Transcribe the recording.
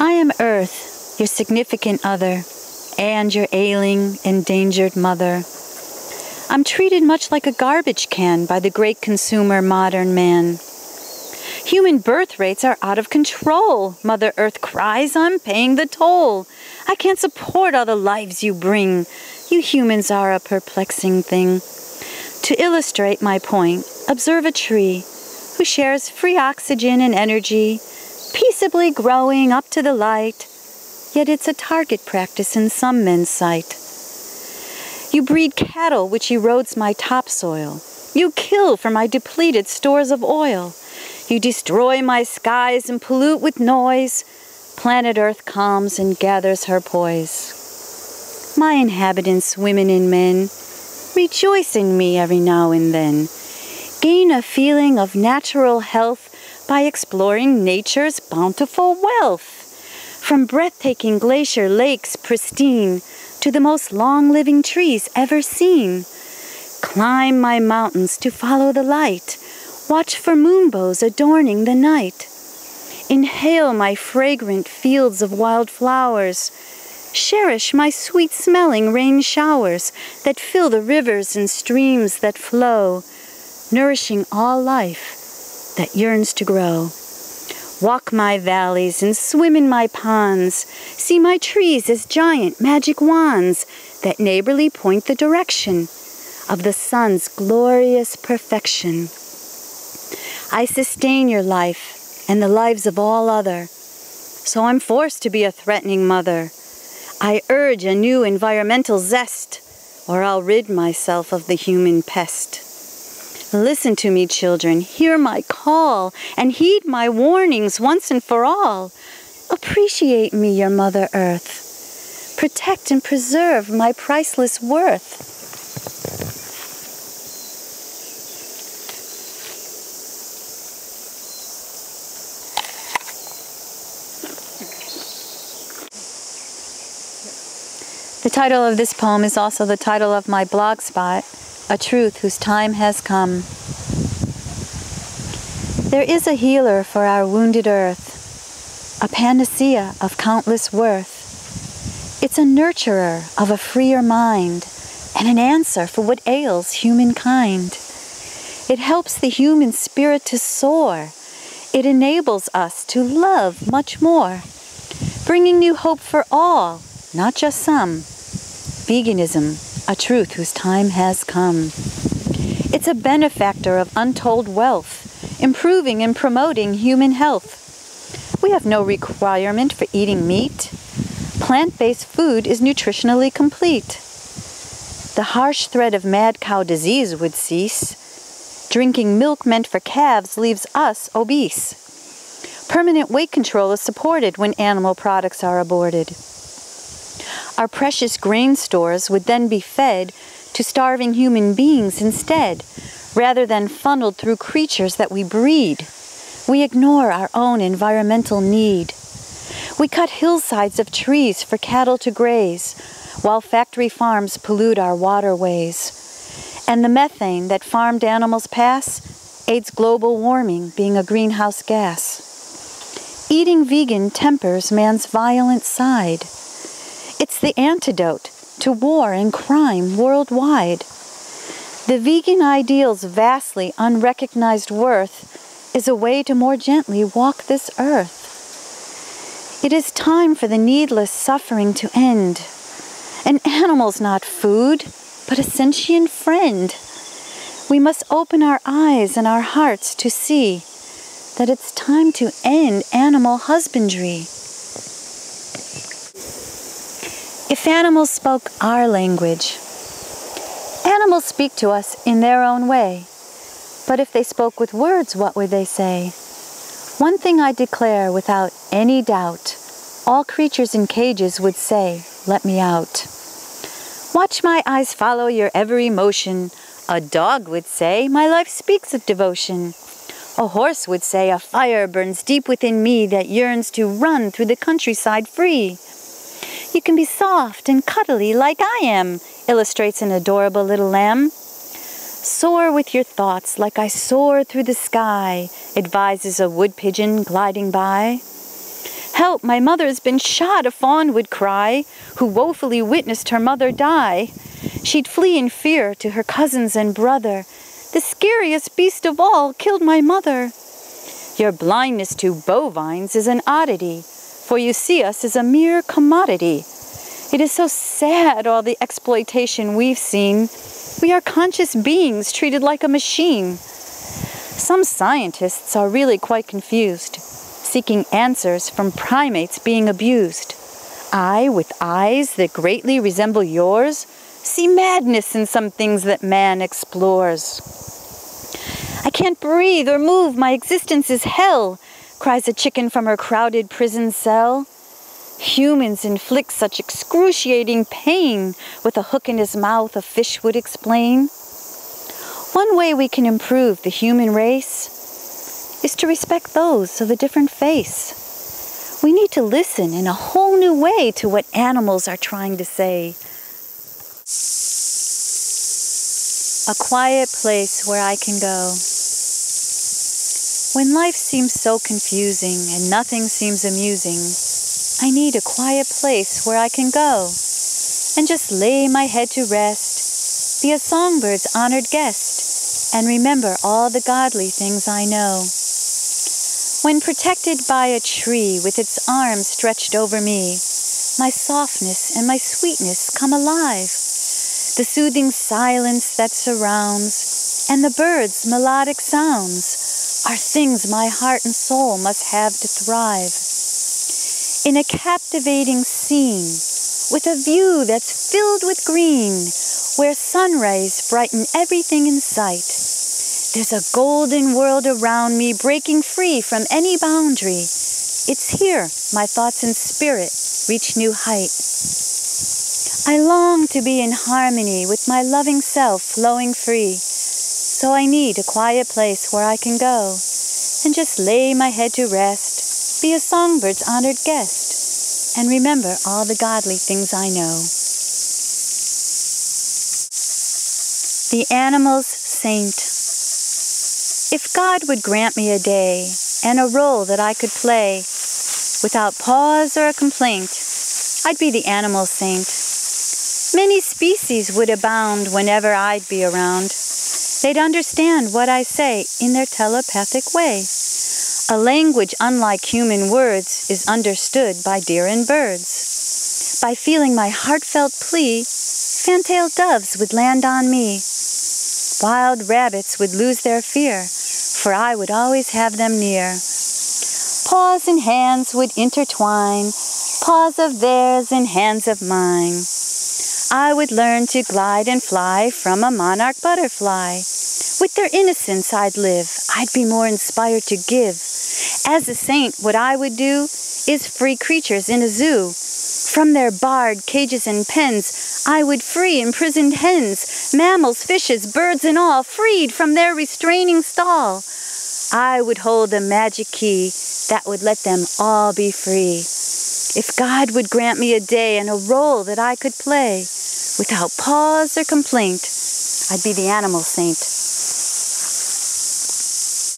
I am Earth, your significant other, and your ailing, endangered mother. I'm treated much like a garbage can by the great consumer modern man. Human birth rates are out of control. Mother Earth cries, I'm paying the toll. I can't support all the lives you bring. You humans are a perplexing thing. To illustrate my point, observe a tree who shares free oxygen and energy, peaceably growing up to the light, yet it's a target practice in some men's sight. You breed cattle which erodes my topsoil. You kill for my depleted stores of oil. You destroy my skies and pollute with noise. Planet Earth calms and gathers her poise. My inhabitants, women and men, rejoice in me every now and then. Gain a feeling of natural health by exploring nature's bountiful wealth. From breathtaking glacier lakes pristine to the most long-living trees ever seen. Climb my mountains to follow the light. Watch for moonbows adorning the night. Inhale my fragrant fields of wild flowers. Cherish my sweet-smelling rain showers that fill the rivers and streams that flow, nourishing all life that yearns to grow. Walk my valleys and swim in my ponds. See my trees as giant magic wands that neighborly point the direction of the sun's glorious perfection. I sustain your life and the lives of all other, so I'm forced to be a threatening mother. I urge a new environmental zest, or I'll rid myself of the human pest. Listen to me, children, hear my call, and heed my warnings once and for all. Appreciate me, your Mother Earth. Protect and preserve my priceless worth. The title of this poem is also the title of my blog spot, A Truth Whose Time Has Come. There is a healer for our wounded earth, a panacea of countless worth. It's a nurturer of a freer mind, and an answer for what ails humankind. It helps the human spirit to soar. It enables us to love much more, bringing new hope for all, not just some. Veganism, a truth whose time has come. It's a benefactor of untold wealth, improving and promoting human health. We have no requirement for eating meat. Plant-based food is nutritionally complete. The harsh threat of mad cow disease would cease. Drinking milk meant for calves leaves us obese. Permanent weight control is supported when animal products are aborted. Our precious grain stores would then be fed to starving human beings instead, rather than funneled through creatures that we breed. We ignore our own environmental need. We cut hillsides of trees for cattle to graze, while factory farms pollute our waterways. And the methane that farmed animals pass aids global warming, being a greenhouse gas. Eating vegan tempers man's violent side. It's the antidote to war and crime worldwide. The vegan ideal's vastly unrecognized worth is a way to more gently walk this earth. It is time for the needless suffering to end. An animal's not food, but a sentient friend. We must open our eyes and our hearts to see that it's time to end animal husbandry. If animals spoke our language, animals speak to us in their own way. But if they spoke with words, what would they say? One thing I declare without any doubt, all creatures in cages would say, "Let me out." Watch my eyes follow your every motion. A dog would say, "My life speaks of devotion." A horse would say, "A fire burns deep within me that yearns to run through the countryside free." You can be soft and cuddly like I am, illustrates an adorable little lamb. Soar with your thoughts like I soar through the sky, advises a wood pigeon gliding by. Help, my mother has been shot, a fawn would cry, who woefully witnessed her mother die. She'd flee in fear to her cousins and brother. The scariest beast of all killed my mother. Your blindness to bovines is an oddity, for you see us as a mere commodity. It is so sad, all the exploitation we've seen. We are conscious beings treated like a machine. Some scientists are really quite confused, seeking answers from primates being abused. I, with eyes that greatly resemble yours, see madness in some things that man explores. I can't breathe or move, my existence is hell, cries a chicken from her crowded prison cell. Humans inflict such excruciating pain, with a hook in his mouth a fish would explain. One way we can improve the human race is to respect those of a different face. We need to listen in a whole new way to what animals are trying to say. A quiet place where I can go. When life seems so confusing and nothing seems amusing, I need a quiet place where I can go and just lay my head to rest, be a songbird's honored guest, and remember all the godly things I know. When protected by a tree with its arms stretched over me, my softness and my sweetness come alive. The soothing silence that surrounds and the birds' melodic sounds are things my heart and soul must have to thrive. In a captivating scene, with a view that's filled with green, where sun rays brighten everything in sight, there's a golden world around me, breaking free from any boundary. It's here my thoughts and spirit reach new height. I long to be in harmony with my loving self flowing free, so I need a quiet place where I can go and just lay my head to rest, be a songbird's honored guest, and remember all the godly things I know. The Animal's Saint. If God would grant me a day and a role that I could play without pause or a complaint, I'd be the animal saint. Many species would abound whenever I'd be around. They'd understand what I say in their telepathic way. A language unlike human words is understood by deer and birds. By feeling my heartfelt plea, fan-tailed doves would land on me. Wild rabbits would lose their fear, for I would always have them near. Paws and hands would intertwine, paws of theirs and hands of mine. I would learn to glide and fly from a monarch butterfly. With their innocence I'd live, I'd be more inspired to give. As a saint, what I would do is free creatures in a zoo. From their barred cages and pens, I would free imprisoned hens, mammals, fishes, birds and all, freed from their restraining stall. I would hold the magic key that would let them all be free. If God would grant me a day and a role that I could play, without pause or complaint, I'd be the animal saint.